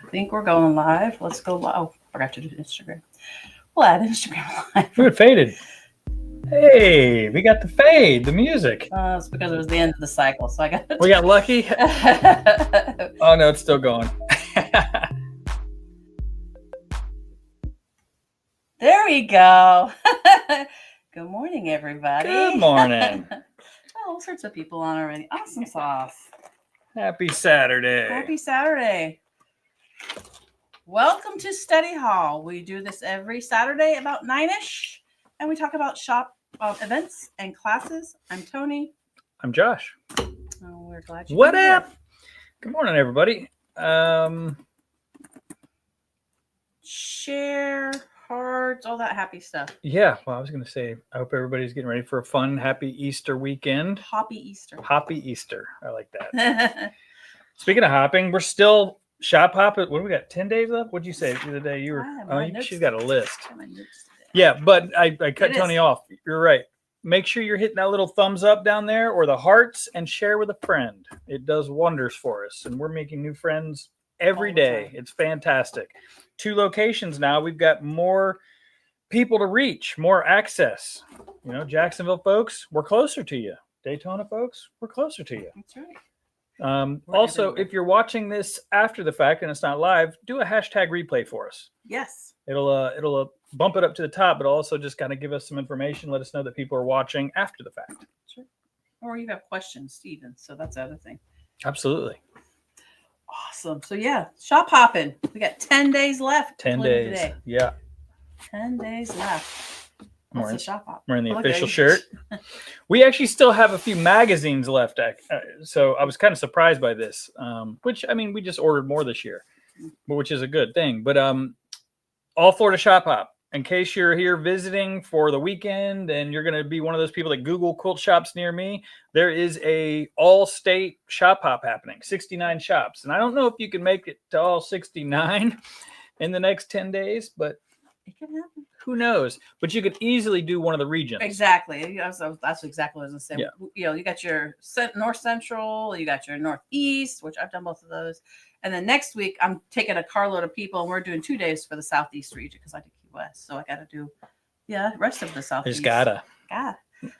I think we're going live. Let's go live. Oh, forgot to do Instagram. We'll add Instagram live. Ooh, it faded. Hey, we got the fade, the music. It's because it was the end of the cycle, so I got. We got lucky. Oh no, it's still going. There we go. Good morning, everybody. Good morning. All sorts of people on already. Awesome sauce. Happy Saturday. Happy Saturday. Welcome to Study Hall. We do this every Saturday about 9-ish, and we talk about shop events and classes. I'm Toni. I'm Josh. Oh, we're glad you're What here. up? Good morning, everybody. Share, hearts, all that happy stuff. Yeah, well, I was going to say, I hope everybody's getting ready for a fun, happy Easter weekend. Hoppy Easter. Hoppy Easter. I like that. Speaking of hopping, we're still shop hop. What do we got? 10 days left? What'd you say the other day? You were. I have Oh, my notes. she's got a list. I have my notes today. Yeah, but I cut It Tony is. off. You're right. Make sure you're hitting that little thumbs up down there or the hearts and share with a friend. It does wonders for us. And we're making new friends every All the day. time. It's fantastic. 2 locations now. We've got more people to reach, more access. You know, Jacksonville folks, we're closer to you. Daytona folks, we're closer to you. That's right. We're Also, everywhere. if you're watching this after the fact and it's not live, do a hashtag replay for us. Yes. It'll bump it up to the top, but also just kind of give us some information. Let us know that people are watching after the fact. Sure. Or you have questions, Steven. So that's the other thing. Absolutely. Awesome. So yeah, shop hopping. We got 10 days left. 10 including days. Today. Yeah. 10 days left. We're What's in, a shop hop? we're in the Look official at shirt. We actually still have a few magazines left. So I was kind of surprised by this, which, I mean, we just ordered more this year, which is a good thing. But All Florida Shop Hop. In case you're here visiting for the weekend and you're going to be one of those people that Google quilt shops near me, there is a all-state shop hop happening, 69 shops. And I don't know if you can make it to all 69 in the next 10 days, but It can happen. who knows? But you could easily do one of the regions. Exactly. That's exactly what I was going to say. Yeah. You know, you got your North Central, you got your Northeast, which I've done both of those. And then next week, I'm taking a carload of people, and we're doing 2 days for the Southeast region because I did Key West. So I got to do, the rest of the Southeast. Just gotta. God.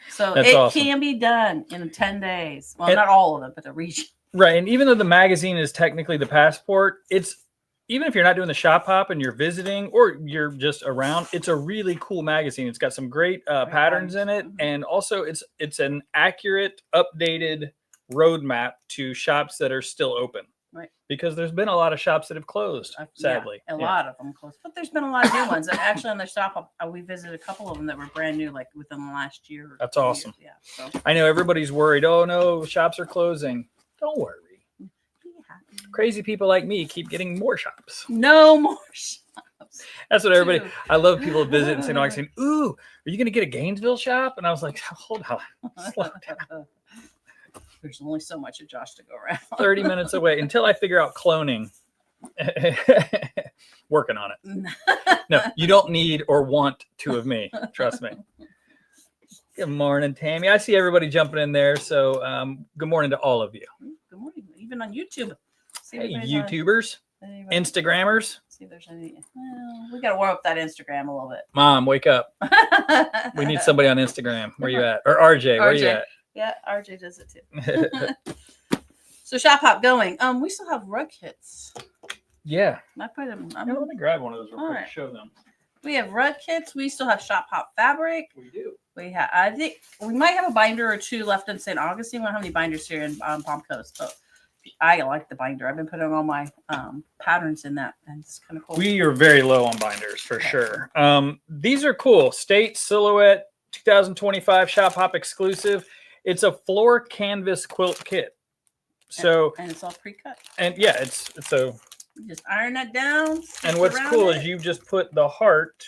So That's it awesome. can be done in 10 days. Well, And- not all of them, but the region. Right. And even though the magazine is technically the passport, it's even if you're not doing the shop hop and you're visiting or you're just around, it's a really cool magazine. It's got some great patterns in it. Mhm. And also it's an accurate, updated roadmap to shops that are still open. Right. Because there's been a lot of shops that have closed, sadly. A lot of them close. But there's been a lot of new ones. And actually, on the shop, we visited a couple of them that were brand new, like within the last year. That's 2 awesome. years. Yeah. So I know everybody's worried. Oh, no, shops are closing. Don't worry. be happy. Crazy people like me keep getting more shops. No more shops. That's what everybody. Dude. I love people visit and saying, Augustine, ooh, are you going to get a Gainesville shop? And I was like, hold on, slow down. There's only so much of Josh to go around. 30 minutes away until I figure out cloning. Working on it. No, you don't need or want 2 of me. Trust me. Good morning, Tammy. I see everybody jumping in there. So good morning to all of you. Good morning. Even on YouTube. See if Hey, anybody's on- YouTubers, anybody- Instagrammers. See if there's any. Well, we got to warm up that Instagram a little Mom, wake up. bit. We need somebody on Instagram. Where you at? Or RJ, where you RJ. at? Yeah, RJ does it too. So shop hop going. We still have rug kits. Yeah. I put them. Let me grab one of those real quick Alright. to show them. We have rug kits. We still have shop hop fabric. We do. We have. I think we might have a binder or 2 left in St. Augustine. We don't have any binders here in Palm Coast, but I like the binder. I've been putting all my patterns in that, and it's kind of cool. We are very low on binders for Okay. sure. These are cool. State Silhouette 2025 Shop Hop exclusive. It's a floor canvas quilt kit. So, and it's all pre-cut. and yeah, it's so. You just iron that down. And stitch what's around cool it. is you just put the heart.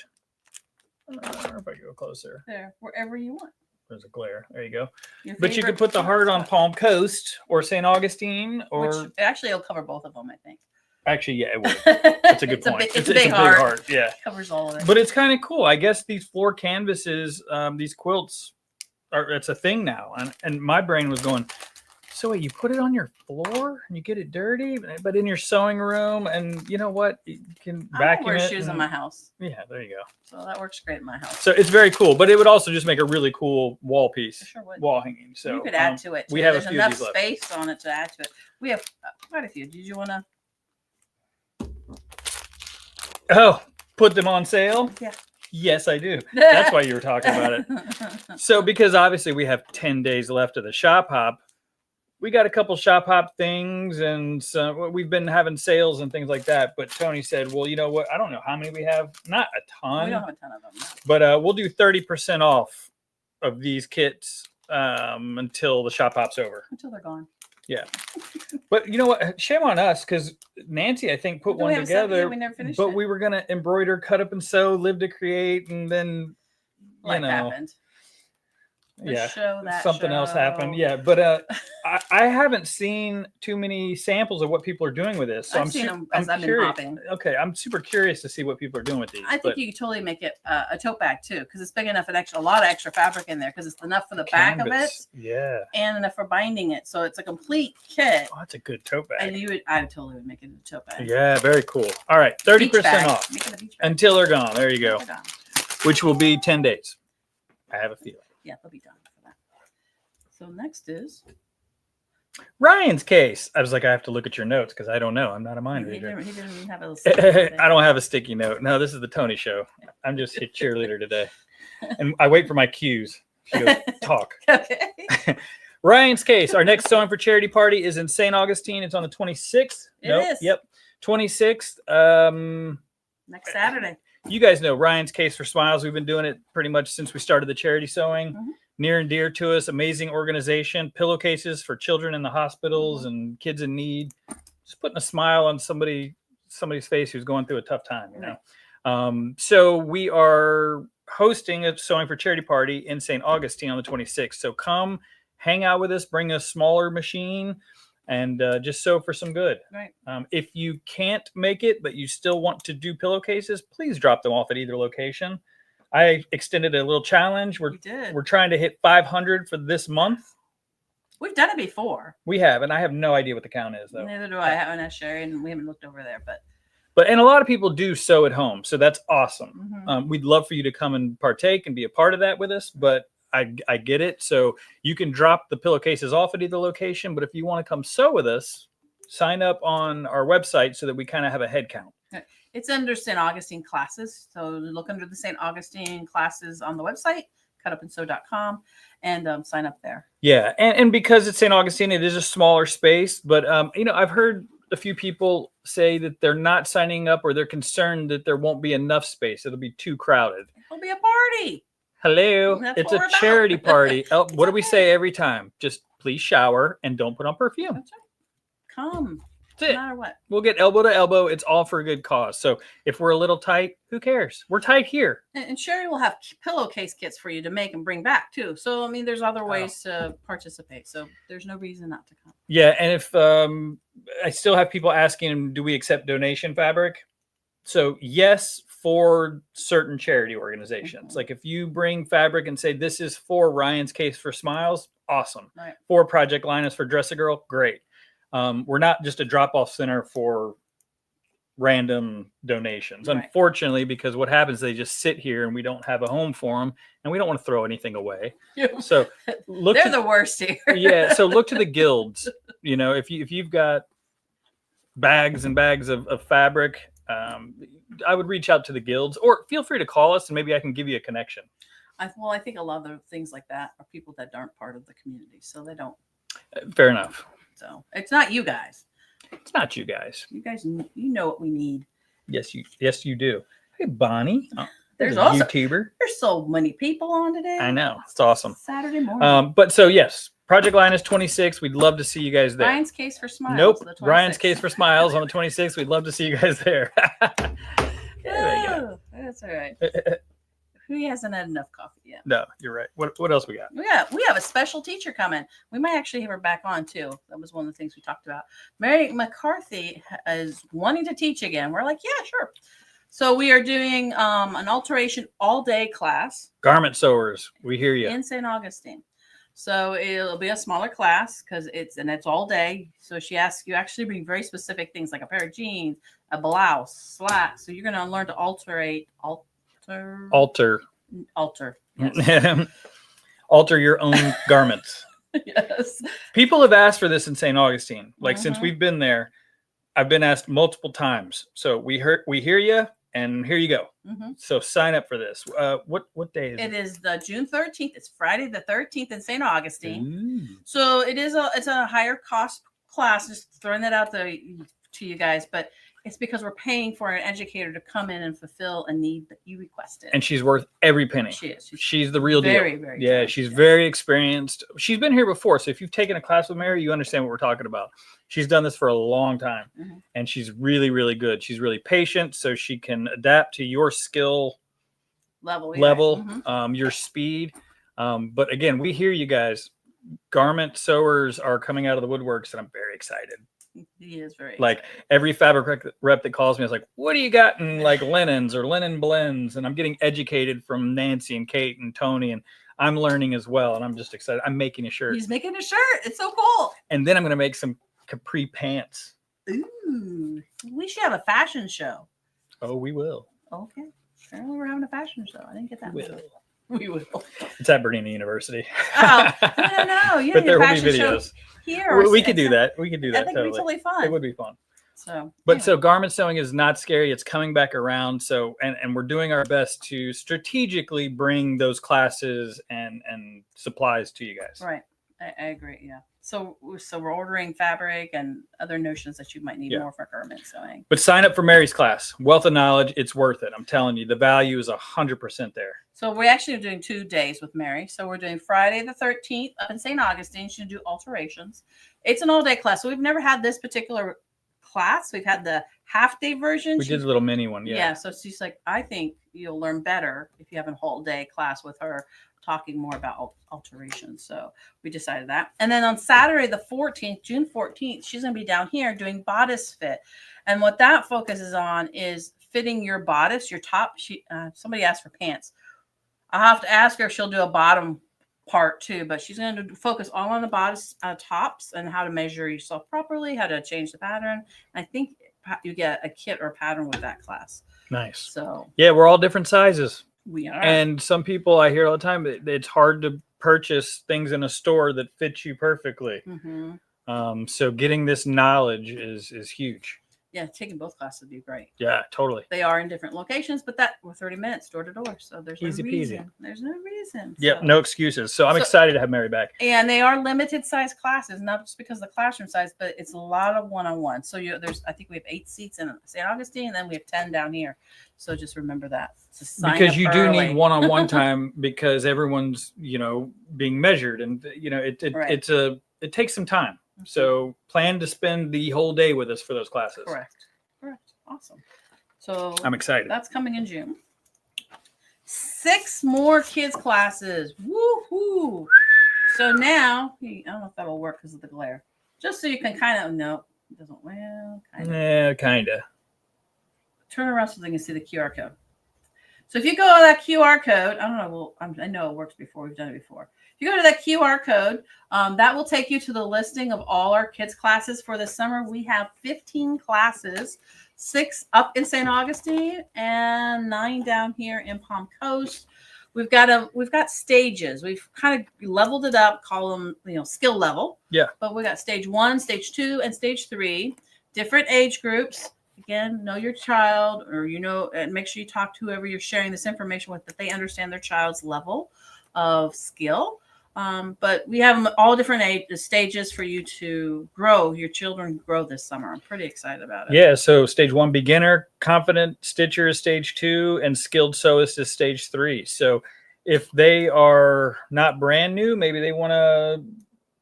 If I go closer, There, wherever you want. there's a glare. There you go. Your But you favorite could put the heart on spot. Palm Coast or St. Augustine, or Which actually it'll cover both of them, I think. actually, yeah, it would. That's a good point. It's a big heart. Yeah. Covers all of it. But it's kind of cool. I guess these floor canvases, these quilts, it's a thing now. And my brain was going, so wait, you put it on your floor and you get it dirty, but in your sewing room, and you know what? You can I don't vacuum wear it. shoes in and- my house, Yeah, there you go. so that works great in my house. So it's very cool, but it would also just make a really cool wall piece, It sure would. wall hanging. So You could add to it. we too. have a There's few of enough these left. space on it to add to it. We have quite a few. Did you want to? Oh, put them on sale? Yeah. Yes, I do. That's why you were talking about it. So because obviously we have 10 days left of the shop hop, we got a couple shop hop things, and we've been having sales and things like that. But Tony said, well, you know what? I don't know how many we have. Not a ton, We don't have a ton of them. No. but we'll do 30% off of these kits until the shop hop's over. Until they're gone. But you know what? Shame on us, because Nancy, I think, put Do we one have some- yeah, together. we never finished But it. we were going to embroider, cut up and sew, live to create, and then, Life know. happened. This show, that something else happened. show. Yeah, but I haven't seen too many samples of what people are doing with this. So I've seen them as I'm I've been curious. hopping. Okay, I'm super curious to see what people are doing with these. I think you could totally make it a tote bag too, because it's big enough and a lot of extra fabric in there, because it's enough for the back of it. Yeah. And enough for binding it, so it's a complete kit. Oh, that's a good tote bag. And I totally would make it a tote bag. Yeah, very cool. All right, 30% off Make it a beach bag. until they're gone. There you go. Which will be 10 days. I have a feeling. Yeah, they'll be done for that. So next is Ryan's case. I was like, I have to look at your notes because I don't know. I'm not a mind reader. He didn't have a I don't have a sticky note. No, this is the Toni show. I'm just a cheerleader today. And I wait for my cues. She goes, talk. Okay. Ryan's case. Our next sewing for charity party is in St. Augustine. It's on the 26th. It is. Yep. 26th. Next Saturday. You guys know Ryan's Case for Smiles. We've been doing it pretty much since we started the charity sewing. Mm-hmm. Near and dear to us. Amazing organization. Pillowcases for children in the hospitals and kids in need. Just putting a smile on somebody's face who's going through a tough time, you know. So we are hosting a sewing for charity party in St. Augustine on the 26th. So come hang out with us. Bring a smaller machine. And just sew for some good. Right. If you can't make it, but you still want to do pillowcases, please drop them off at either location. I extended a little challenge. We're trying to hit 500 for this month. We've done it before. We have, and I have no idea what the count is, though. Neither do I. I haven't asked Sherry, and we haven't looked over there. And a lot of people do sew at home, so that's awesome. Mm-hmm. We'd love for you to come and partake and be a part of that with us, but I get it. So you can drop the pillowcases off at either location, but if you want to come sew with us, sign up on our website so that we kind of have a head count. It's under St. Augustine classes. So look under the St. Augustine classes on the website, cutupandsew.com, and sign up there. Yeah. And because it's St. Augustine, it is a smaller space, but I've heard a few people say that they're not signing up or they're concerned that there won't be enough space. It'll be too crowded. It'll be a party. Hello. It's a charity party. What do we say every time? Just please shower and don't put on perfume. That's right. Come. That's it. No matter what. We'll get elbow to elbow. It's all for a good cause. So if we're a little tight, who cares? We're tight here. And Sherry will have pillowcase kits for you to make and bring back too. So, there's other ways to participate. So there's no reason not to come. Yeah. And if I still have people asking, do we accept donation fabric? So yes, for certain charity organizations. Mm-hmm. Like if you bring fabric and say, this is for Ryan's Case for Smiles, awesome. Right. For Project Linus for Dress a Girl, great. We're not just a drop-off center for random donations. Right. Unfortunately, because what happens, they just sit here and we don't have a home for them and we don't want to throw anything away. So they're the worst here. Yeah. So look to the guilds. If you've got bags and bags of fabric, I would reach out to the guilds, or feel free to call us and maybe I can give you a connection. I think a lot of things like that are people that aren't part of the community, so they don't. Fair enough. So it's not you guys. It's not you guys. You guys, you know what we need. Yes, you do. Hey, Bonnie. There's also YouTuber. There's so many people on today. I know. It's awesome. Saturday morning. But so yes, Project Linus 26. We'd love to see you guys there. Ryan's Case for Smiles. Nope. Ryan's Case for Smiles on the 26th. We'd love to see you guys there. Oh, that's all right. He hasn't had enough coffee yet. No, you're right. What else we got? Yeah, we have a special teacher coming. We might actually have her back on too. That was one of the things we talked about. Mary McCarthy is wanting to teach again. We're like, yeah, sure. So we are doing an alteration all-day class. Garment sewers, we hear you. In St. Augustine. So it'll be a smaller class because it's all day. So she asks you actually bring very specific things like a pair of jeans, a blouse, slacks. So you're going to learn to alter. Yes. Alter your own garments. Yes. People have asked for this in St. Augustine. Like since we've been there, I've been asked multiple times. So we hear you, and here you go. So sign up for this. What day is it? It is the June 13th. It's Friday the 13th in St. Augustine. Ooh. So it's a higher cost class. Just throwing that out there to you guys, but it's because we're paying for an educator to come in and fulfill a need that you requested. And she's worth every penny. She is. She's the real deal. Very, very. Yeah, she's very experienced. She's been here before. So if you've taken a class with Mary, you understand what we're talking about. She's done this for a long time. And she's really, really good. She's really patient, so she can adapt to your skill level, your speed. But again, we hear you guys. Garment sewers are coming out of the woodworks, and I'm very excited. He is very like excited. Every fabric rep that calls me is like, what do you got in like linens or linen blends? And I'm getting educated from Nancy and Kate and Tony, and I'm learning as well. And I'm just excited. I'm making a shirt. He's making a shirt. It's so cool. And then I'm going to make some capri pants. Ooh, we should have a fashion show. Oh, we will. Okay. Apparently we're having a fashion show. I didn't get that. We will. It's at Bernina University. Oh, no. You But there will be fashion show videos. Here. We could do that. We could do that. I think it'd be totally fun. It would be fun. So, So garment sewing is not scary. It's coming back around. So, and we're doing our best to strategically bring those classes and supplies to you guys. Right. I agree. Yeah. So we're ordering fabric and other notions that you might need more for garment sewing. But sign up for Mary's class. Wealth of Knowledge. It's worth it. I'm telling you, the value is 100% there. So we actually are doing 2 days with Mary. So we're doing Friday the 13th up in St. Augustine. She's going to do alterations. It's an all-day class. So we've never had this particular class. We've had the half-day version. We did a little mini one. Yeah. So she's like, I think you'll learn better if you have a whole day class with her talking more about alterations. So we decided that. And then on Saturday the 14th, June 14th, she's going to be down here doing bodice fit. And what that focuses on is fitting your bodice, your top. Somebody asked for pants. I'll have to ask her if she'll do a bottom part too, but she's going to focus all on the bodice tops and how to measure yourself properly, how to change the pattern. I think you get a kit or pattern with that class. Nice. So yeah, we're all different sizes. We are. And some people I hear all the time, it's hard to purchase things in a store that fit you perfectly. Mm-hmm. So getting this knowledge is huge. Yeah, taking both classes would be great. Yeah, totally. They are in different locations, but we're 30 minutes door to door. So there's easy no reason. peasy. There's no reason. Yep, so. No excuses. So I'm excited to have Mary back. And they are limited size classes, not just because of the classroom size, but it's a lot of one-on-one. So I think we have 8 seats in St. Augustine, and then we have 10 down here. So just remember that. Because you do need one-on-one time because everyone's, being measured, and it takes some time. Mm-hmm. So plan to spend the whole day with us for those classes. Correct. Awesome. So I'm excited. That's coming in June. 6 more kids classes. Woohoo! So now, I don't know if that'll work because of the glare. Just so you can kind of know. It doesn't, well, kind of. Yeah, kind of. Turn around so they can see the QR code. So if you go to that QR code, I don't know, I know it works before. We've done it before. If you go to that QR code, that will take you to the listing of all our kids classes for the summer. We have 15 classes, 6 up in St. Augustine and 9 down here in Palm Coast. We've got stages. We've kind of leveled it up, call them, skill level. Yeah. But we got stage 1, stage 2, and stage 3, different age groups. Again, know your child, or and make sure you talk to whoever you're sharing this information with, that they understand their child's level of skill. But we have all different stages for you to grow. Your children grow this summer. I'm pretty excited about it. Yeah. So stage 1, beginner, confident stitcher is stage 2, and skilled sewist is stage 3. So if they are not brand new, maybe they want to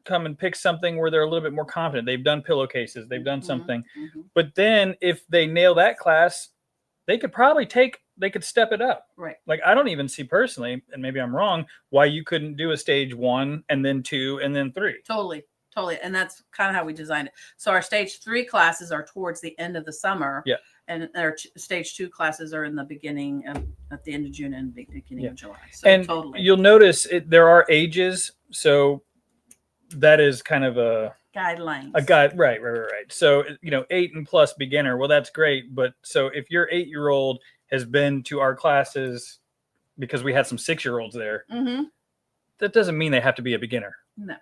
come and pick something where they're a little bit more confident. They've done pillowcases, they've done something. Mm-hmm. But then if they nail that class, they could step it up. Right. Like, I don't even see personally, and maybe I'm wrong, why you couldn't do a stage 1 and then 2 and then 3. Totally. And that's kind of how we designed it. So our stage 3 classes are towards the end of the summer. Yeah. And our stage 2 classes are in the beginning at the end of June and beginning of July. So and totally. You'll notice there are ages. So that is kind of a guidelines. A guide, right. So 8 and plus beginner. Well, that's great. But so if your 8-year-old has been to our classes, because we had some 6-year-olds there, mm-hmm. that doesn't mean they have to be a beginner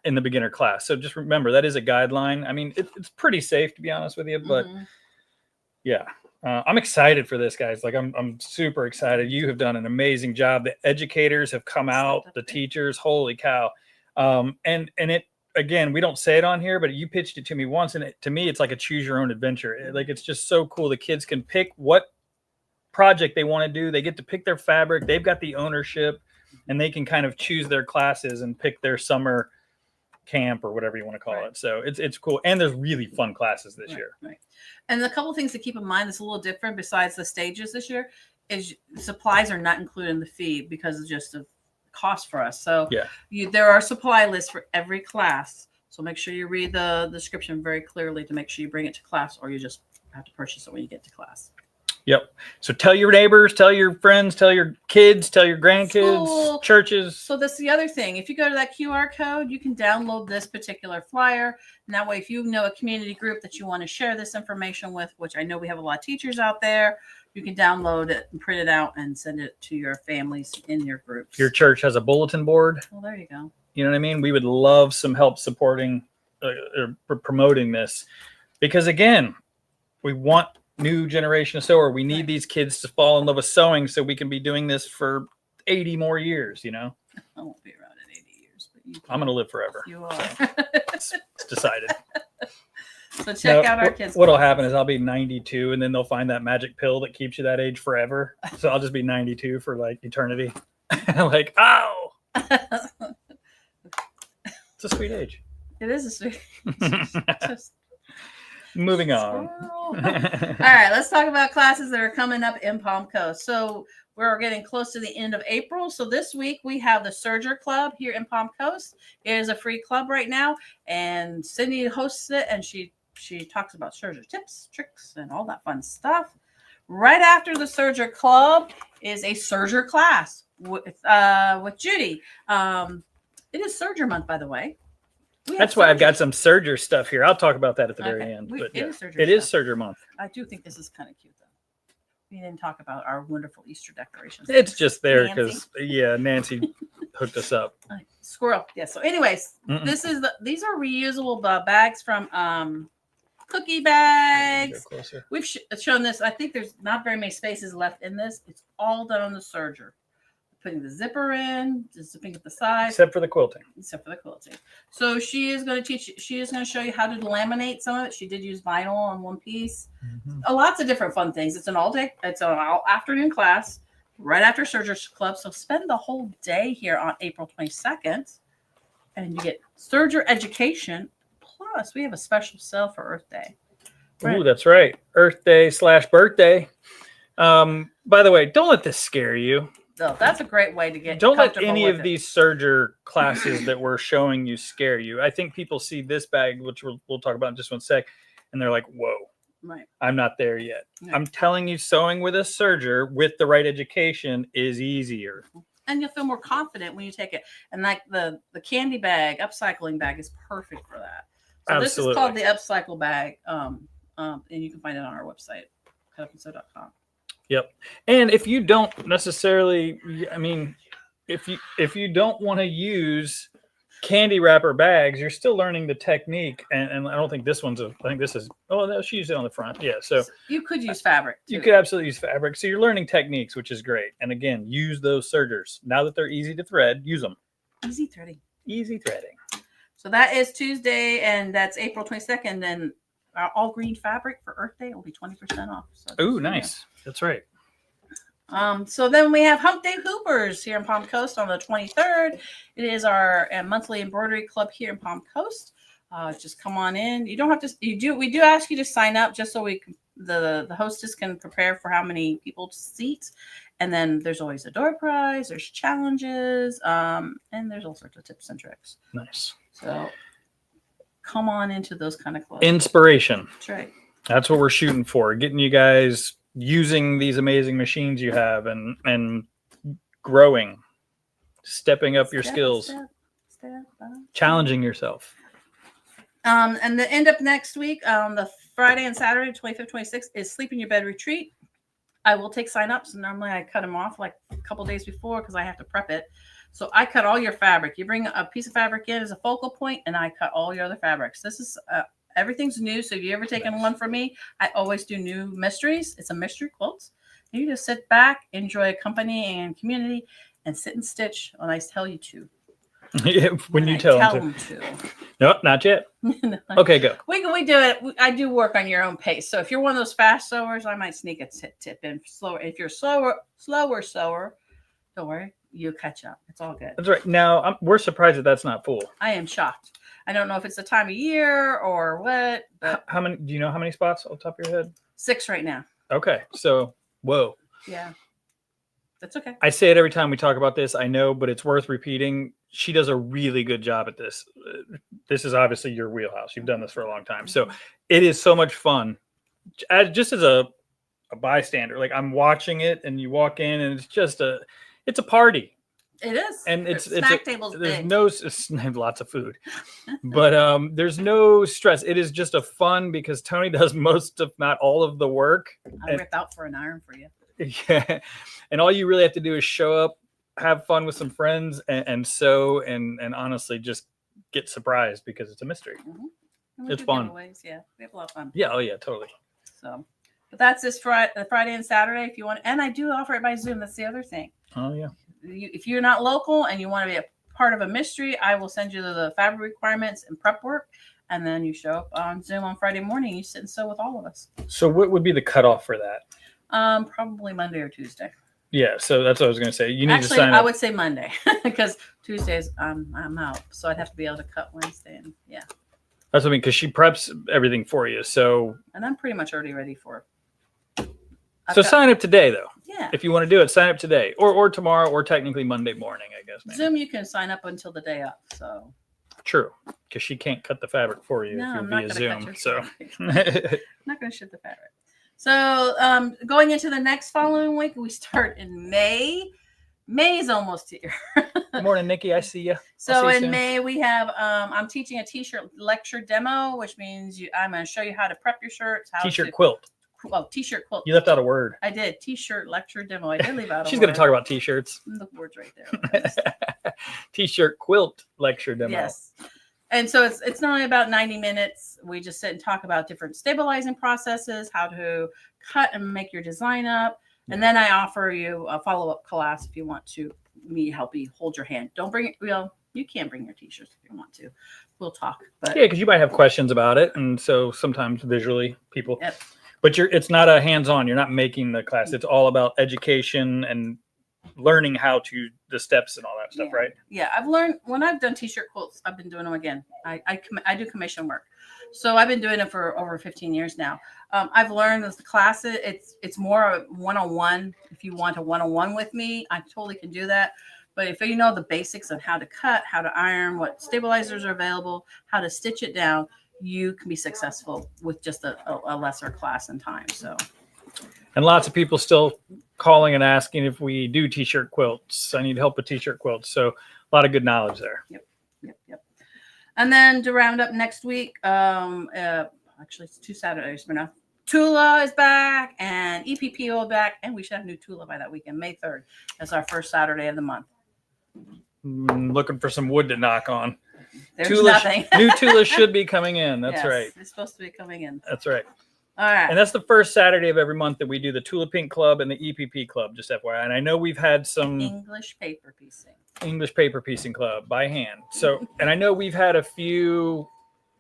in the beginner class. So just remember, that is a guideline. I mean, it's pretty safe, to be honest with you. But mm-hmm. yeah, I'm excited for this, guys. Like, I'm super excited. You have done an amazing job. The educators have come out. The teachers, holy cow. And it. Again, we don't say it on here, but you pitched it to me once, and to me, it's like a choose your own adventure. Like, it's just so cool. The kids can pick what project they want to do. They get to pick their fabric. They've got the ownership, and they can kind of choose their classes and pick their summer camp or whatever you want to call it. So it's cool. And there's really fun classes this year. Right. And a couple of things to keep in mind that's a little different besides the stages this year is supplies are not included in the fee because of just of cost for us. So Yeah. there are supply lists for every class. So make sure you read the description very clearly to make sure you bring it to class, or you just have to purchase it when you get to class. Yep. So tell your neighbors, tell your friends, tell your kids, tell your grandkids, School. churches. So that's the other thing. If you go to that QR code, you can download this particular flyer. And that way, if you know a community group that you want to share this information with, which I know we have a lot of teachers out there, you can download it and print it out and send it to your families in your groups. If your church has a bulletin board. Well, there you go. You know what I mean? We would love some help supporting or promoting this, because again, we want new generation of sewer. We need these kids to fall in love with sewing so we can be doing this for 80 more years, you know? I won't be around in 80 years, but I'm going to live forever. You are. It's decided. So check out our kids. What'll happen is I'll be 92 and then they'll find that magic pill that keeps you that age forever. So I'll just be 92 for like eternity. Like, ow. It's a sweet age. It is a sweet just Moving on. All right, let's talk about classes that are coming up in Palm Coast. So we're getting close to the end of April. So this week we have the Serger Club here in Palm Coast. It is a free club right now, and Cindy hosts it, and she talks about Serger tips, tricks, and all that fun stuff. Right after the Serger Club is a Serger class with Judy. It is Serger month, by the way. That's why I've got some Serger stuff here. I'll talk about that at the very end. But it is Serger it is stuff. Serger month. I do think this is kind of cute, though. We didn't talk about our wonderful Easter decorations. It's just there because Nancy hooked us up. Squirrel. Yeah. So, anyways, these are reusable bags from cookie bags. Go closer. We've shown this. I think there's not very many spaces left in this. It's all done on the Serger. Putting the zipper in, just zipping at the side. Except for the quilting. So she is going to show you how to laminate some of it. She did use vinyl on one piece. Lots of different fun things. It's an all afternoon class right after Serger Club. So spend the whole day here on April 22nd and you get Serger education. Plus we have a special sale for Earth Day. Ooh, that's right. Earth Day / birthday. By the way, don't let this scare you. So that's a great way to get. Don't let any of these Serger classes that we're showing you scare you. I think people see this bag, which we'll talk about in just one sec, and they're like, "Whoa, right? I'm not there yet." Right. I'm telling you, sewing with a Serger with the right education is easier, and you'll feel more confident when you take it. And like the candy bag, upcycling bag is perfect for that. So Absolutely. This is called the upcycle bag, and you can find it on our website, cutupandsew.com. Yep. And if you don't necessarily, I mean, if you don't want to use candy wrapper bags, you're still learning the technique. And I don't think this one's I think this is, oh, no, she used it on the front. Yeah. So you could use fabric. You could absolutely use fabric. So you're learning techniques, which is great. And again, use those Sergers. Now that they're easy to thread, use them. Easy threading. Easy threading. So that is Tuesday, and that's April 22nd. Then all green fabric for Earth Day will be 20% off. So ooh, nice. That's right. So then we have Hump Day Hoopers here in Palm Coast on the 23rd. It is our monthly embroidery club here in Palm Coast. Just come on in. You don't have to. We do ask you to sign up just so the hostess can prepare for how many people to seat. And then there's always a door prize. There's challenges, and there's all sorts of tips and tricks. Nice. So come on into those kind of clubs. Inspiration. That's right. That's what we're shooting for. Getting you guys using these amazing machines you have and growing, stepping up your skills, challenging yourself. And the end up next week, the Friday and Saturday, 25th, 26th, is Sleep in Your Bed Retreat. I will take sign-ups. Normally I cut them off like a couple days before because I have to prep it. So I cut all your fabric. You bring a piece of fabric in as a focal point, and I cut all your other fabrics. This is everything's new. So if you ever taken one from me, I always do new mysteries. It's a mystery quilt. And you just sit back, enjoy company and community, and sit and stitch when I tell you to. when you tell them to. No, not yet. No. Okay, go. We do it. I do work on your own pace. So if you're one of those fast sewers, I might sneak a tip in slower. If you're slower sewer, don't worry, you'll catch up. It's all good. That's right. Now we're surprised that that's not full. I am shocked. I don't know if it's the time of year or what. But how many? Do you know how many spots off the top of your head? 6 right now. Okay, so whoa. Yeah. That's okay. I say it every time we talk about this. I know, but it's worth repeating. She does a really good job at this. This is obviously your wheelhouse. You've done this for a long time. So it is so much fun. Just as a bystander, like I'm watching it and you walk in and it's a party. It is. And it's snack table's there's big. lots of food, but there's no stress. It is just a fun because Toni does most, if not all, of the work. I'll rip out for an iron for you. Yeah, and all you really have to do is show up, have fun with some friends, and sew, and honestly just get surprised because it's a mystery. It's fun. Yeah, we have a lot of fun. Yeah, oh yeah, totally. So, but that's this Friday and Saturday if you want, and I do offer it by Zoom. That's the other thing. Oh yeah. If you're not local and you want to be a part of a mystery, I will send you the fabric requirements and prep work, and then you show up on Zoom on Friday morning. You sit and sew with all of us. So what would be the cutoff for that? Probably Monday or Tuesday. Yeah, so that's what I was going to say. You need Actually, to sign up. I would say Monday because Tuesdays I'm out, so I'd have to be able to cut Wednesday, and yeah. That's what I mean, because she preps everything for you. So. And I'm pretty much already ready for it. Sign up today, though. Yeah. If you want to do it, sign up today, or tomorrow, or technically Monday morning, I guess. Zoom, you can sign up until the day up. So. True, because she can't cut the fabric for you No, if I'm you're not via gonna Zoom. cut So. I'm not going to ship the fabric. So going into the next following week, we start in May. May is almost here. Good morning, Nikki. I see you. So in May, we have, I'm teaching a t-shirt lecture demo, which means I'm going to show you how to prep your shirts. T-shirt quilt. Oh, t-shirt quilt. You left out a word. I did. T-shirt lecture demo. I did leave out a She's word. going to talk about t-shirts. The word's right there. T-shirt quilt lecture demo. Yes. And so it's not only about 90 minutes. We just sit and talk about different stabilizing processes, how to cut and make your design up. And then I offer you a follow-up class if you want to help you hold your hand. Don't bring it. Well, you can bring your t-shirts if you want to. We'll talk. But yeah, because you might have questions about it. And so sometimes visually people, yep. But it's not a hands-on. You're not making the class. It's all about education and learning how to the steps and all that stuff, right? Yeah, I've learned when I've done t-shirt quilts, I've been doing them again. I do commission work, so I've been doing it for over 15 years now. I've learned as the class, it's more one-on-one. If you want a one-on-one with me, I totally can do that. But if you know the basics of how to cut, how to iron, what stabilizers are available, how to stitch it down, you can be successful with just a lesser class and time. So, and lots of people still calling and asking if we do t-shirt quilts. I need help with t-shirt quilts. So a lot of good knowledge there. Yep. And then to round up next week, actually it's 2 Saturdays for now. Tula is back and EPPO is back, and we should have new Tula by that weekend. May 3rd. That's our first Saturday of the month. Looking for some wood to knock on. There's nothing. New Tula should be coming in. That's right. It's supposed to be coming in. That's right. All right. And that's the first Saturday of every month that we do the Tula Pink Club and the EPP Club, just FYI. And I know we've had some English paper piecing club by hand. So, and I know we've had a few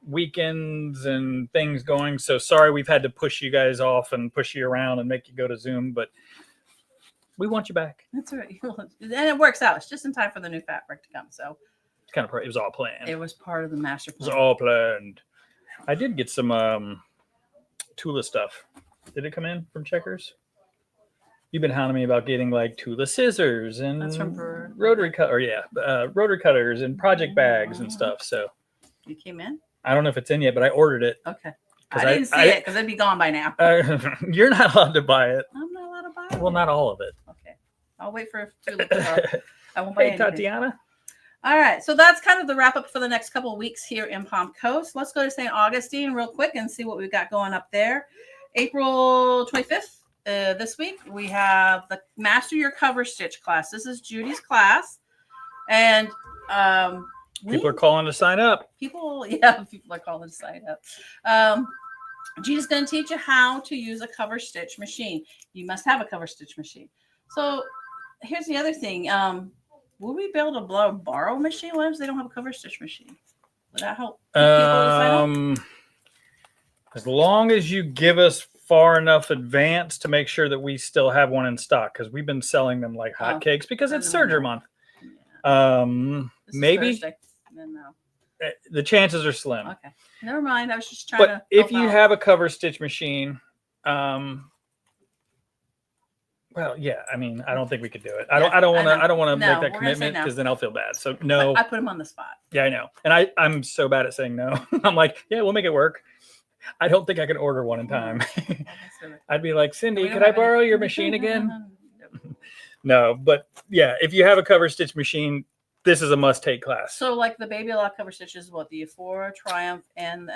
weekends and things going. So sorry, we've had to push you guys off and push you around and make you go to Zoom, but we want you back. That's right. And it works out. It's just in time for the new fabric to come. So it's kind of, it was all planned. It was part of the master plan. It was all planned. I did get some Tula stuff. Did it come in from Checkers? You've been hounding me about getting like Tula scissors and rotary cutters and project bags and stuff. So you came in? I don't know if it's in yet, but I ordered it. Okay. I didn't see it because it'd be gone by now. You're not allowed to buy it. I'm not allowed to buy it. Well, not all of it. Okay. I'll wait for Tula. I won't buy anything. Tatiana. All right. So that's kind of the wrap up for the next couple of weeks here in Palm Coast. Let's go to St. Augustine real quick and see what we've got going up there. April 25th. This week we have the Master Your Cover Stitch class. This is Judy's class, and people are calling to sign up. People are calling to sign up. Judy's going to teach you how to use a cover stitch machine. You must have a cover stitch machine. So here's the other thing. Will we be able to borrow a machine? What if they don't have a cover stitch machine? Would that help people to sign up? As long as you give us far enough advance to make sure that we still have one in stock, because we've been selling them like hotcakes because it's Serger month. Yeah. Maybe no. The chances are slim. Okay, never mind. I was just trying to. But if you have a cover stitch machine, Well, yeah. I mean, I don't think we could do it. Yeah, I don't want to. I know. I don't want to No, make that we're gonna say commitment no. because then I'll feel bad. So no. I put him on the spot. Yeah, I know. And I'm so bad at saying no. I'm like, yeah, we'll make it work. I don't think I can order one in time. I'd be like, Cindy, could I borrow your machine again? No, but yeah, if you have a cover stitch machine, this is a must take class. So like the baby lock cover stitches, what, the Ephora, Triumph, and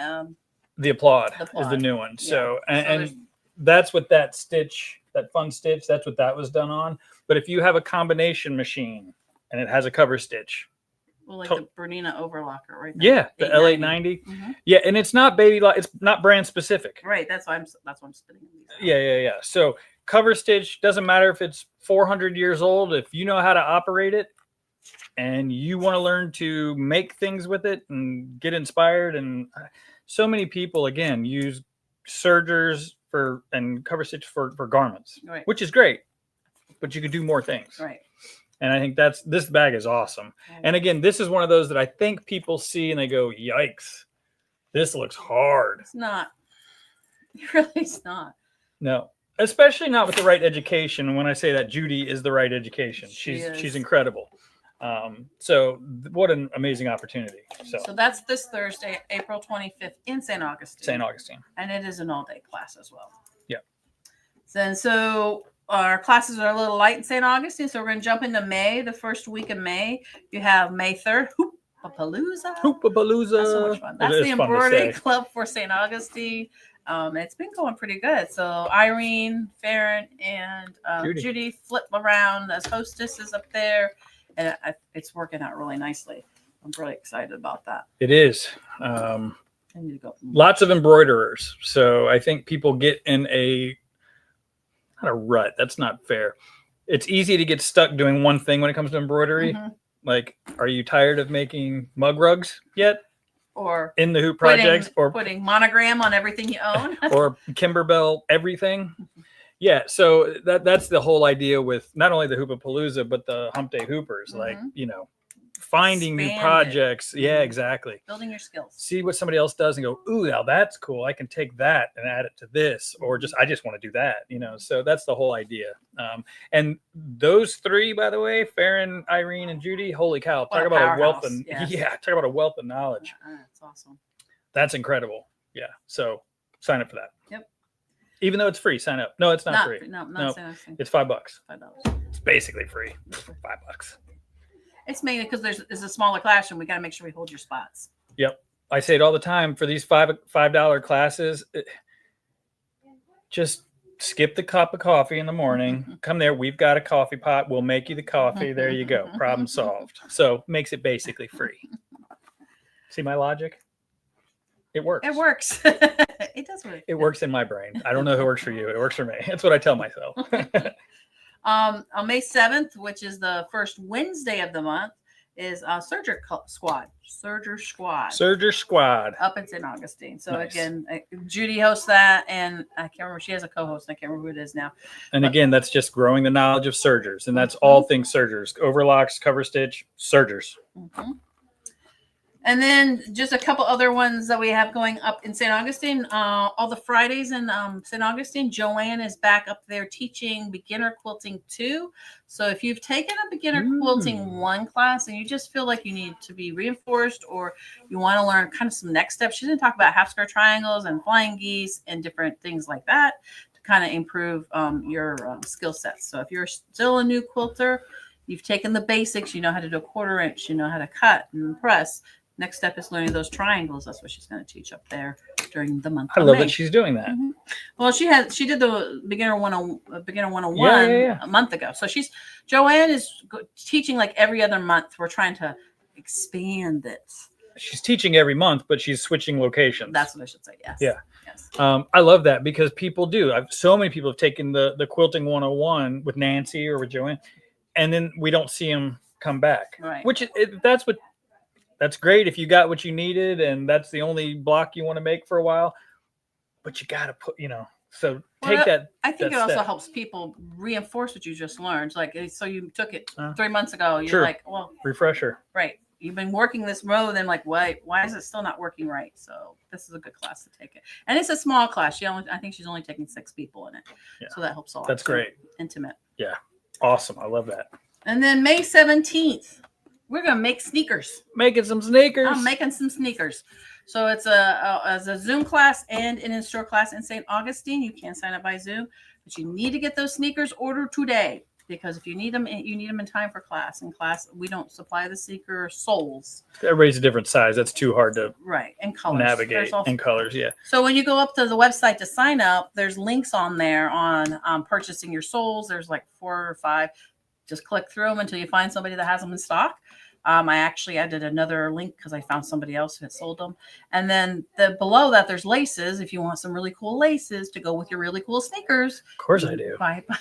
The Applaud The is the Applaud. new one. Yeah. So, So and that's what that stitch, that fun stitch, that's what that was done on. But if you have a combination machine and it has a cover stitch, well, like the Bernina overlocker, right? yeah, the L890. Yeah, and it's not baby lock, it's not brand specific. Right, that's why I'm spinning these out. Yeah. So cover stitch doesn't matter if it's 400 years old. If you know how to operate it and you want to learn to make things with it and get inspired, and so many people again use sergers and cover stitch for garments, Right. which is great, but you could do more things. Right. And I think this bag is awesome. And again, this is one of those that I think people see and they go, yikes, this looks hard. It's not. It really is not. No, especially not with the right education. And when I say that, Judy is the right education. She is. She's incredible. So what an amazing opportunity. So that's this Thursday, April 25th in St. Augustine. St. Augustine. And it is an all-day class as well. Yeah. So our classes are a little light in St. Augustine, so we're going to jump into May, the first week of May. You have May 3rd, Hoopapalooza. Hoopapalooza. That's so much fun. That's the embroidery club for St. Augustine. It's been going pretty good. So Irene, Farron, and Judy flip around as hostesses up there, and it's working out really nicely. I'm really excited about that. It is. I need to go. Lots of embroiderers. So I think people get in not a rut. That's not fair. It's easy to get stuck doing one thing when it comes to embroidery. Mm-hmm. Like, are you tired of making mug rugs yet? Or in the hoop projects, or putting monogram on everything you own, or Kimberbell everything? Yeah. So that's the whole idea with not only the Hoopapalooza, but the Hump Day Hoopers. Like, finding new projects. Yeah, exactly. Building your skills. See what somebody else does and go, ooh, now that's cool. I can take that and add it to this, or I just want to do that, So that's the whole idea. And those three, by the way, Farron, Irene, and Judy, holy cow, talk about a wealth and talk about a wealth of knowledge. That's awesome. That's incredible. Yeah. So sign up for that. Yep. Even though it's free, sign up. No, it's not free. No, it's $5. $5. It's basically free. $5. It's mainly because there's a smaller classroom. We got to make sure we hold your spots. Yep. I say it all the time for these $5 classes. Just skip the cup of coffee in the morning. Come there. We've got a coffee pot. We'll make you the coffee. There you go. Problem solved. So makes it basically free. See my logic? It works. It works. It does work. It works in my brain. I don't know if it works for you. It works for me. That's what I tell myself. On May 7th, which is the first Wednesday of the month, is Serger Squad up in St. Augustine. So nice. Again, Judy hosts that, and I can't remember. She has a co-host. And I can't remember who it is now. And again, that's just growing the knowledge of sergers, and that's all things sergers: overlocks, cover stitch, sergers. Mm-hmm. And then just a couple other ones that we have going up in St. Augustine. All the Fridays in St. Augustine, Joanne is back up there teaching Beginner Quilting 2. So if you've taken a Beginner Quilting 1 class and you just feel like you need to be reinforced, or you want to learn kind of some next steps, she's going to talk about half square triangles and flying geese and different things like that to kind of improve your skill sets. So if you're still a new quilter, you've taken the basics, you know how to do a 1/4 inch, you know how to cut and press. Next step is learning those triangles. That's what she's going to teach up there during the month. I love that she's doing that. Mm-hmm. Well, she did the beginner 101 a month ago. So Joanne is teaching like every other month. We're trying to expand this. She's teaching every month, but she's switching locations. That's what I should say. Yes. Yeah. Yes. I love that because people do. So many people have taken the Quilting 101 with Nancy or with Joanne, and then we don't see them come back. Right. That's great if you got what you needed and that's the only block you want to make for a while, but you got to put, so take that. I think it also helps people reinforce what you just learned. Like, so you took it 3 months ago. You're like, well, refresher. Right. You've been working this road and like, why is it still not working right? So this is a good class to take it. And it's a small class. I think she's only taking 6 people in it. Yeah. So that helps a lot. That's great. Intimate. Yeah. Awesome. I love that. And then May 17th, we're going to make sneakers. Making some sneakers. I'm making some sneakers. So it's a Zoom class and an in-store class in St. Augustine. You can sign up by Zoom, but you need to get those sneakers ordered today, because if you need them in time for class. In class, we don't supply the sneaker soles. Everybody's a different size. That's too hard to and colors. navigate. And colors, yeah. So when you go up to the website to sign up, there's links on there on purchasing your soles. There's like 4 or 5. Just click through them until you find somebody that has them in stock. I actually added another link because I found somebody else who had sold them. And then below that, there's laces. If you want some really cool laces to go with your really cool sneakers. Of course I do.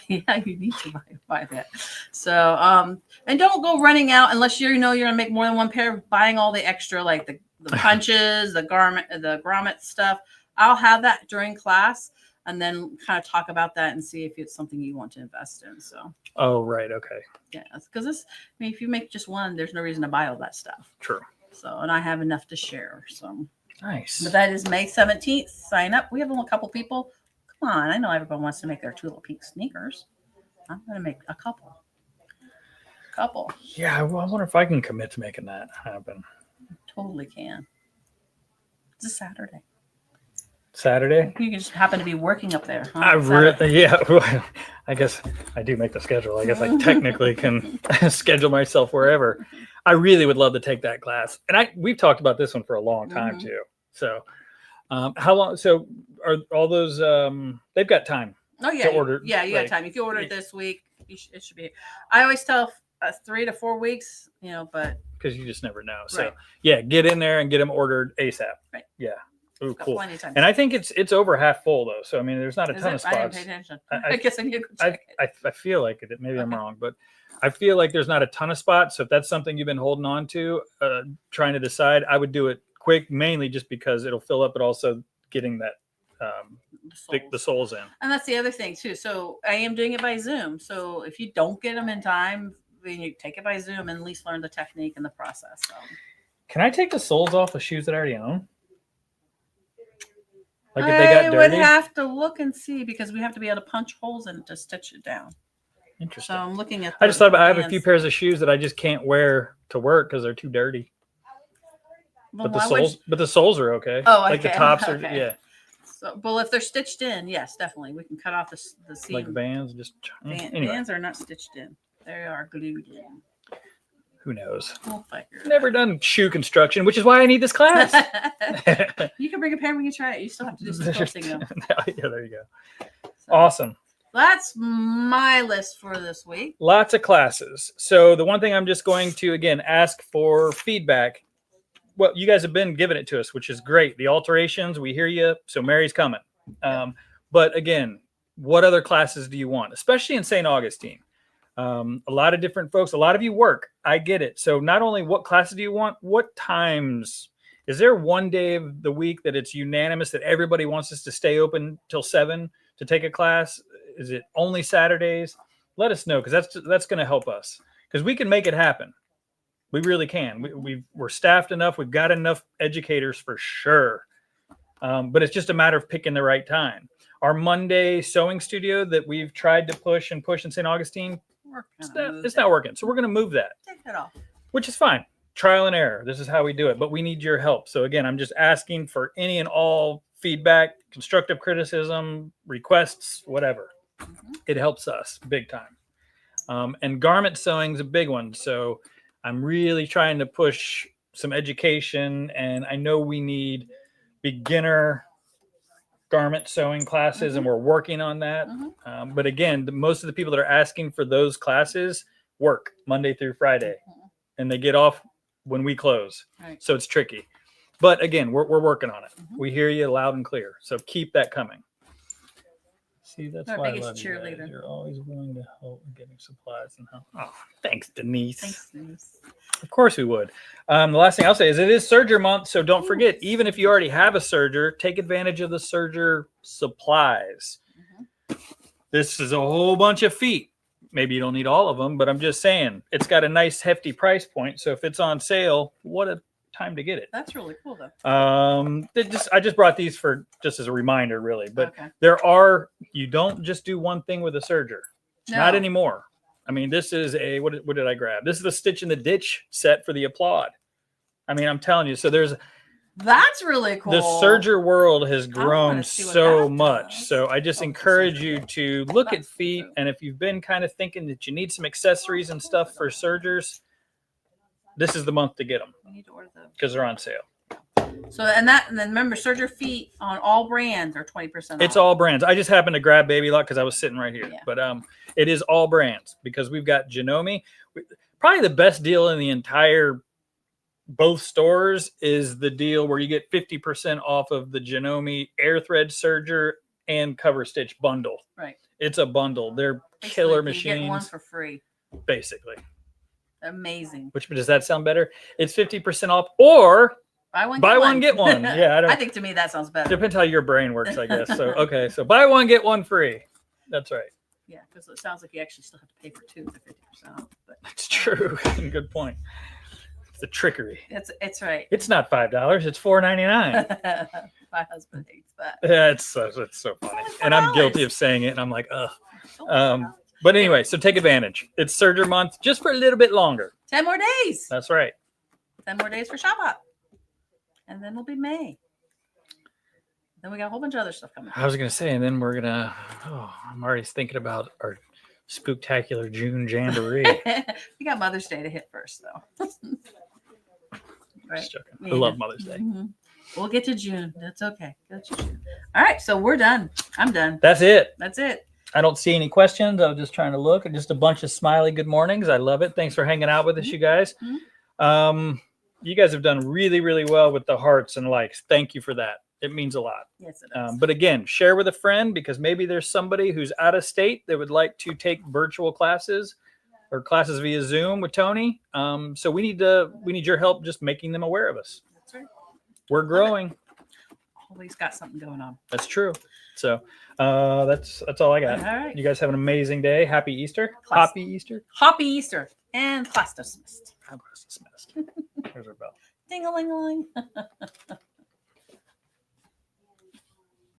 Yeah, you need to buy that. So, and don't go running out unless you're going to make more than one pair, buying all the extra, like the punches, the grommet stuff. I'll have that during class, and then kind of talk about that and see if it's something you want to invest in. So. Oh, right. Okay. Yeah, because if you make just one, there's no reason to buy all that stuff. True. So, and I have enough to share. So nice. But that is May 17th. Sign up. We have a couple people. Come on, I know everyone wants to make their 2 little pink sneakers. I'm gonna make a couple. Yeah, well, I wonder if I can commit to making that happen. Totally can. It's a Saturday. You just happen to be working up there. Huh? I guess I do make the schedule. I guess I technically can schedule myself wherever. I really would love to take that class, and we've talked about this one for a long time too. So, how long? So, are all those? They've got time. Oh yeah, to order. Yeah, you got time. If you order it this week, it should be. I always tell 3 to 4 weeks. But because you just never know. So yeah, get in there and get them ordered ASAP. Right. Yeah. Ooh, cool. And I think it's over half full though. So I mean, there's not a ton of spots. I didn't pay attention. I guess I need to go check it. I feel like it. Maybe I'm wrong, but I feel like there's not a ton of spots. So if that's something you've been holding on to, trying to decide, I would do it quick, mainly just because it'll fill up, but also getting that the soles in. And that's the other thing too. So I am doing it by Zoom. So if you don't get them in time, then you take it by Zoom and at least learn the technique and the process. So. Can I take the soles off of shoes that I already own? Like if they got dirty? I would have to look and see, because we have to be able to punch holes in it to stitch it down. Interesting. So I'm looking at. I just thought about. I have a few pairs of shoes that I just can't wear to work because they're too dirty. Well, but the soles are okay. Oh, like the tops are okay. Yeah. So, well, if they're stitched in, yes, definitely we can cut off the seam. Like Vans, anyway. Vans are not stitched in; they are glued in. Who knows? We'll figure Never done shoe construction, which is why I need this class. You can bring a pair when you try it. You still have to do some quilting though. Yeah, there you go. So, awesome. That's my list for this week. Lots of classes. So the one thing I'm just going to, again, ask for feedback. Well, you guys have been giving it to us, which is great. The alterations, we hear you. So Mary's coming. But again, what other classes do you want, especially in St. Augustine? A lot of different folks, a lot of you work. I get it. So not only what classes do you want, what times? Is there one day of the week that it's unanimous that everybody wants us to stay open till 7 to take a class? Is it only Saturdays? Let us know, because that's going to help us, because we can make it happen. We really can. We're staffed enough. We've got enough educators for sure. But it's just a matter of picking the right time. Our Monday sewing studio that we've tried to push in St. Augustine, it's not working. So we're going to move that. Take that off. Which is fine. Trial and error. This is how we do it. But we need your help. So again, I'm just asking for any and all feedback, constructive criticism, requests, whatever. It helps us big time. And garment sewing is a big one. So I'm really trying to push some education. And I know we need beginner garment sewing classes, and we're working on that. But again, most of the people that are asking for those classes work Monday through Friday, and they get off when we close. Right. So it's tricky. But again, we're working on it. We hear you loud and clear. So keep that coming. See, that's why I love you guys. You're always willing to help in getting supplies and help. Oh, thanks, Denise. Thanks, Denise. Of course we would. The last thing I'll say is it is Serger month, so don't forget, even if you already have a serger, take advantage of the serger supplies. This is a whole bunch of feet. Maybe you don't need all of them, but I'm just saying it's got a nice hefty price point. So if it's on sale, what a time to get it. That's really cool though. I just brought these for just as a reminder, really. But there are, you don't just do one thing with a serger. Not No. anymore. I mean, this is a what did I grab? This is the Stitch in the Ditch set for the Applaud. I mean, I'm telling you. So there's That's really cool. the serger world has wanna grown see what so that much. does. So I just Oh, the encourage serger you kit. to look at That's feet, so- and if you've been kind of thinking that you need some accessories and stuff for sergers, this is the month to get them We need to order those. because they're on sale. So and then remember, serger feet on all brands are 20% off. It's all brands. I just happened to grab Baby Lock because I was sitting right here. Yeah. But it is all brands because we've got Janome. Probably the best deal in the entire both stores is the deal where you get 50% off of the Janome air thread serger and cover stitch bundle. Right. It's a bundle. They're Basically, killer you machines. get one for free. Basically. Amazing. Which does that sound better? It's 50% off or Buy one, buy one, get one. Yeah, I don't. I think to me that sounds better. Depends how your brain works, I guess. So okay, so buy one, get one free. That's right. Yeah, because it sounds like you actually still have to pay for two for 50% off. But That's true. Good point. It's the trickery. it's right. It's not $5. It's $4.99. My husband hates that. Yeah, it's so funny, and I'm guilty of saying it, and I'm like, ugh. But anyway, so take advantage. It's Serger month, just for a little bit longer. 10 more days. That's right. 10 more days for Shop Hop. And then it'll be May. Then we got a whole bunch of other stuff coming. I was gonna say, and then we're gonna. Oh, I'm already thinking about our spooktacular June jamboree. We got Mother's Day to hit first, though. Right? Just joking. I love Mother's Day. Mhm. We'll get to June. That's okay. Get to June. All right, so we're done. I'm done. That's it. That's it. I don't see any questions. I was just trying to look, and just a bunch of smiley good mornings. I love it. Thanks for hanging out with us, you guys. You guys have done really, really well with the hearts and likes. Thank you for that. It means a lot. Yes, it does. But again, share with a friend because maybe there's somebody who's out of state that would like to take virtual classes or classes via Zoom with Toni. So we need your help just making them aware of us. That's right. We're growing. Always got something going on. That's true. So that's all I got. All right. You guys have an amazing day. Happy Easter. Class- Happy Easter. Happy Easter and class dismissed. Class dismissed. There's our bell. Ding-a-ling-a-ling.